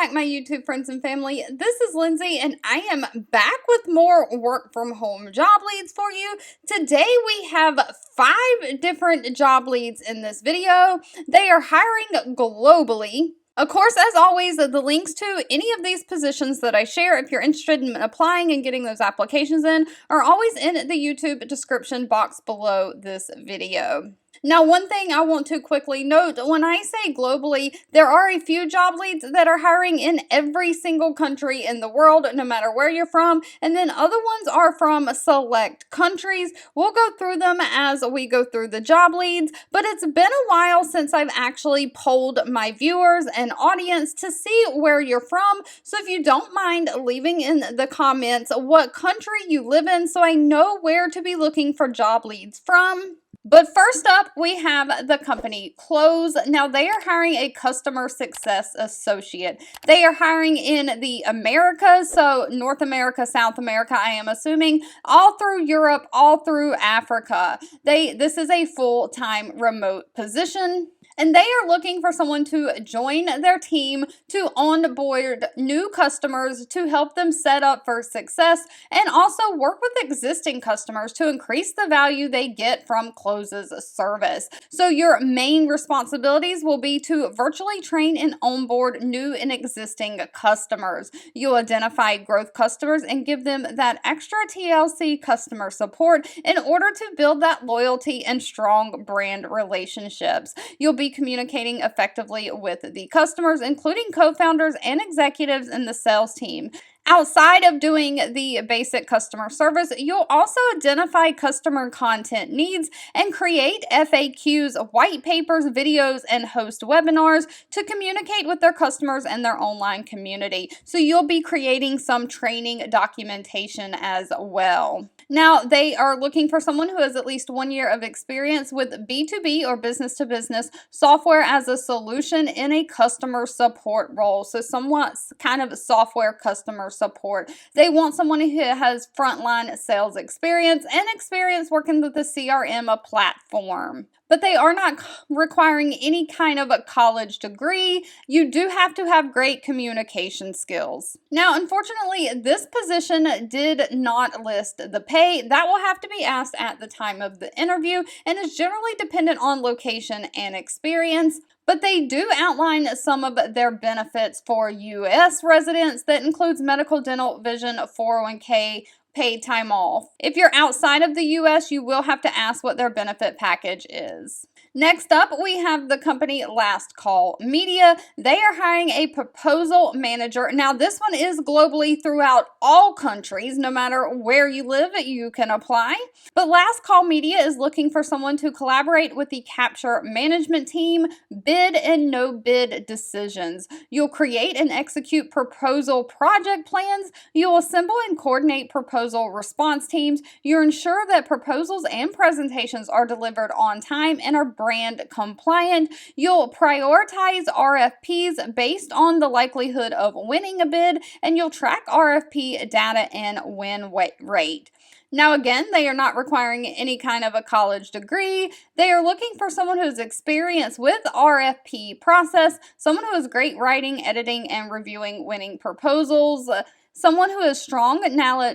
back, my YouTube friends and family. This is Lindsay, and I am back with more work from home job leads for you. Today, we have 5 different job leads in this video. They are hiring globally. Of course, as always, the links to any of these positions that I share, if you're interested in applying and getting those applications in, are always in the YouTube description box below this video. Now, one thing I want to quickly note, when I say globally, there are a few job leads that are hiring in every single country in the world, no matter where you're from, and then other ones are from select countries. We'll go through them as we go through the job leads, but it's been a while since I've actually polled my viewers and audience to see where you're from. So if you don't mind leaving in the comments what country you live in so I know where to be looking for job leads from. But first up, we have the company Close. Now, they are hiring a customer success associate. They are hiring in the Americas, so North America, South America, I am assuming, all through Europe, all through Africa. This is a full-time remote position. And they are looking for someone to join their team to onboard new customers to help them set up for success and also work with existing customers to increase the value they get from Close's service. So your main responsibilities will be to virtually train and onboard new and existing customers. You'll identify growth customers and give them that extra TLC customer support in order to build that loyalty and strong brand relationships. You'll be communicating effectively with the customers, including co-founders and executives in the sales team. Outside of doing the basic customer service, you'll also identify customer content needs and create FAQs, white papers, videos, and host webinars to communicate with their customers and their online community. So you'll be creating some training documentation as well. Now, they are looking for someone who has at least 1 year of experience with B2B or business-to-business software as a solution in a customer support role. So somewhat kind of software customer support. They want someone who has frontline sales experience and experience working with the CRM platform. But they are not requiring any kind of a college degree. You do have to have great communication skills. Now, unfortunately, this position did not list the pay. That will have to be asked at the time of the interview and is generally dependent on location and experience. But they do outline some of their benefits for U.S. residents that includes medical, dental, vision, 401k, paid time off. If you're outside of the U.S., you will have to ask what their benefit package is. Next up, we have the company Last Call Media. They are hiring a proposal manager. Now, this one is globally throughout all countries. No matter where you live, you can apply. But Last Call Media is looking for someone to collaborate with the capture management team, bid and no bid decisions. You'll create and execute proposal project plans. You'll assemble and coordinate proposal response teams. You ensure that proposals and presentations are delivered on time and are brand compliant. You'll prioritize RFPs based on the likelihood of winning a bid, and you'll track RFP data and win rate. Now, again, they are not requiring any kind of a college degree. They are looking for someone who's experienced with RFP process, someone who has great writing, editing, and reviewing winning proposals, someone who has strong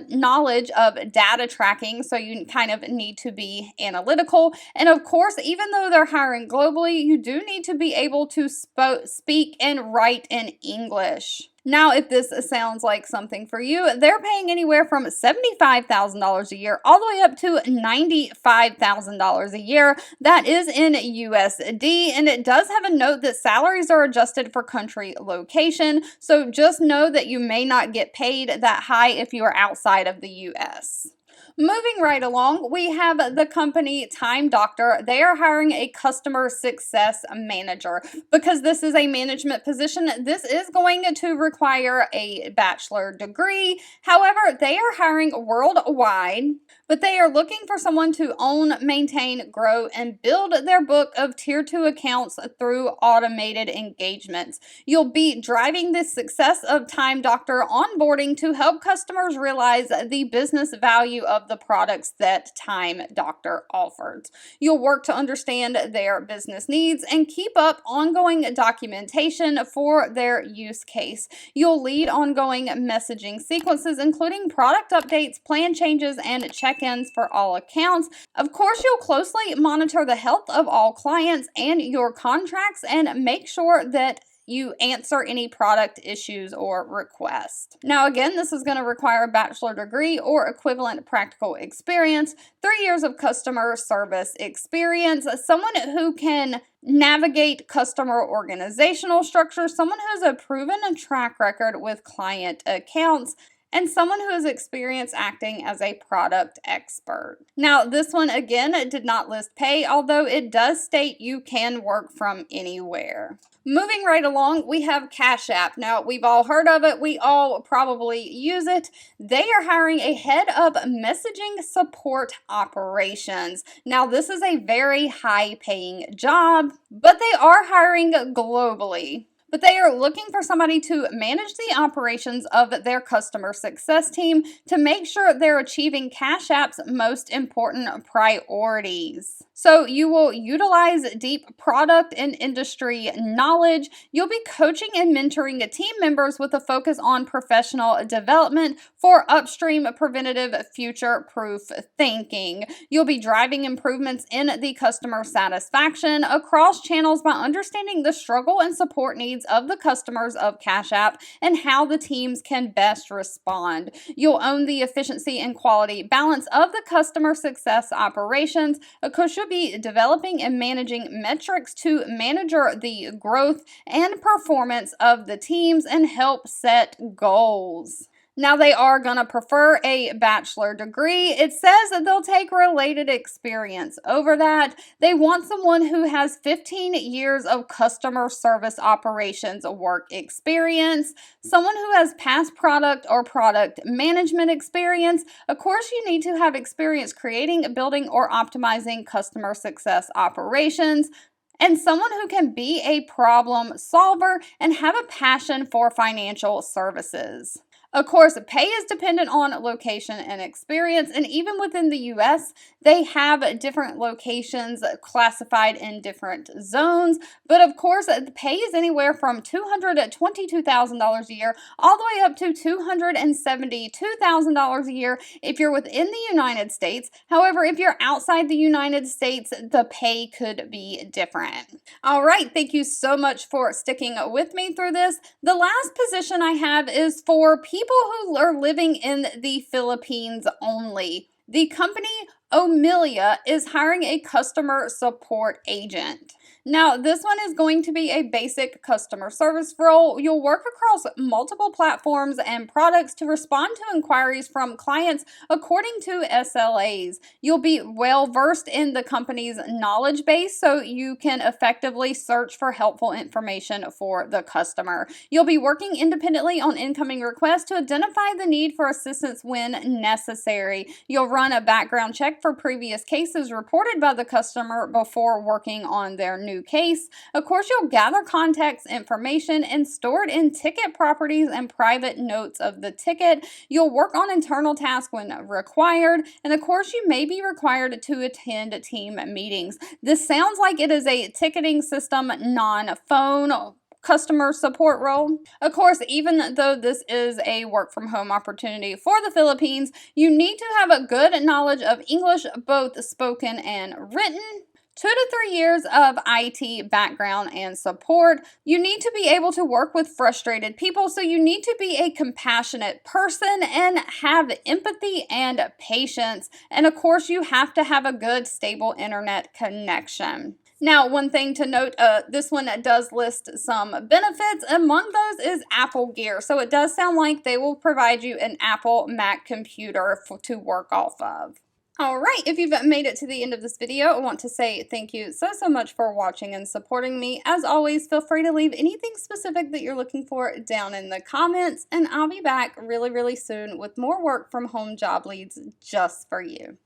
knowledge of data tracking, so you kind of need to be analytical. And of course, even though they're hiring globally, you do need to be able to speak and write in English. Now, if this sounds like something for you, they're paying anywhere from $75,000 a year all the way up to $95,000 a year. That is in USD, and it does have a note that salaries are adjusted for country location. So just know that you may not get paid that high if you are outside of the US. Moving right along, we have the company Time Doctor. They are hiring a customer success manager. Because this is a management position, this is going to require a bachelor degree. However, they are hiring worldwide, but they are looking for someone to own, maintain, grow, and build their book of Tier 2 accounts through automated engagements. You'll be driving the success of Time Doctor onboarding to help customers realize the business value of of the products that Time Doctor offers. You'll work to understand their business needs and keep up ongoing documentation for their use case. You'll lead ongoing messaging sequences, including product updates, plan changes, and check-ins for all accounts. Of course, you'll closely monitor the health of all clients and your contracts and make sure that you answer any product issues or requests. Now, again, this is going to require a bachelor degree or equivalent practical experience, 3 years of customer service experience, someone who can navigate customer organizational structure, someone who has a proven track record with client accounts, and someone who has experience acting as a product expert. Now, this one again did not list pay, although it does state you can work from anywhere. Moving right along, we have Cash App. Now, we've all heard of it. We all probably use it. They are hiring a head of messaging support operations. Now, this is a very high-paying job, but they are hiring globally. But they are looking for somebody to manage the operations of their customer success team to make sure they're achieving Cash App's most important priorities. So you will utilize deep product and industry knowledge. You'll be coaching and mentoring team members with a focus on professional development for upstream preventative future-proof thinking. You'll be driving improvements in the customer satisfaction across channels by understanding the struggle and support needs of the customers of Cash App and how the teams can best respond. You'll own the efficiency and quality balance of the customer success operations. Of course, you'll be developing and managing metrics to monitor the growth and performance of the teams and help set goals. Now, they are going to prefer a bachelor degree. It says that they'll take related experience over that. They want someone who has 15 years of customer service operations work experience, someone who has past product or product management experience. Of course, you need to have experience creating, building, or optimizing customer success operations, and someone who can be a problem solver and have a passion for financial services. Of course, pay is dependent on location and experience, and even within the U.S., they have different locations classified in different zones. But of course, the pay is anywhere from $222,000 a year all the way up to $272,000 a year if you're within the United States. However, if you're outside the United States, the pay could be different. All right, thank you so much for sticking with me through this. The last position I have is for people who are living in the Philippines only. The company Omilia is hiring a customer support agent. Now, this one is going to be a basic customer service role. You'll work across multiple platforms and products to respond to inquiries from clients according to SLAs. You'll be well versed in the company's knowledge base so you can effectively search for helpful information for the customer. You'll be working independently on incoming requests to identify the need for assistance when necessary. You'll run a background check for previous cases reported by the customer before working on their new case. Of course, you'll gather context information and store it in ticket properties and private notes of the ticket. You'll work on internal tasks when required, and of course, you may be required to attend team meetings. This sounds like it is a ticketing system, non-phone customer support role. Of course, even though this is a work from home opportunity for the Philippines, you need to have a good knowledge of English, both spoken and written. 2 to 3 years of IT background and support. You need to be able to work with frustrated people, so you need to be a compassionate person and have empathy and patience. And of course, you have to have a good, stable internet connection. Now, one thing to note, this one does list some benefits. Among those is Apple Gear. So it does sound like they will provide you an Apple Mac computer to work off of. All right, if you've made it to the end of this video, I want to say thank you so much for watching and supporting me. As always, feel free to leave anything specific that you're looking for down in the comments, and I'll be back really soon with more work from home job leads just for you.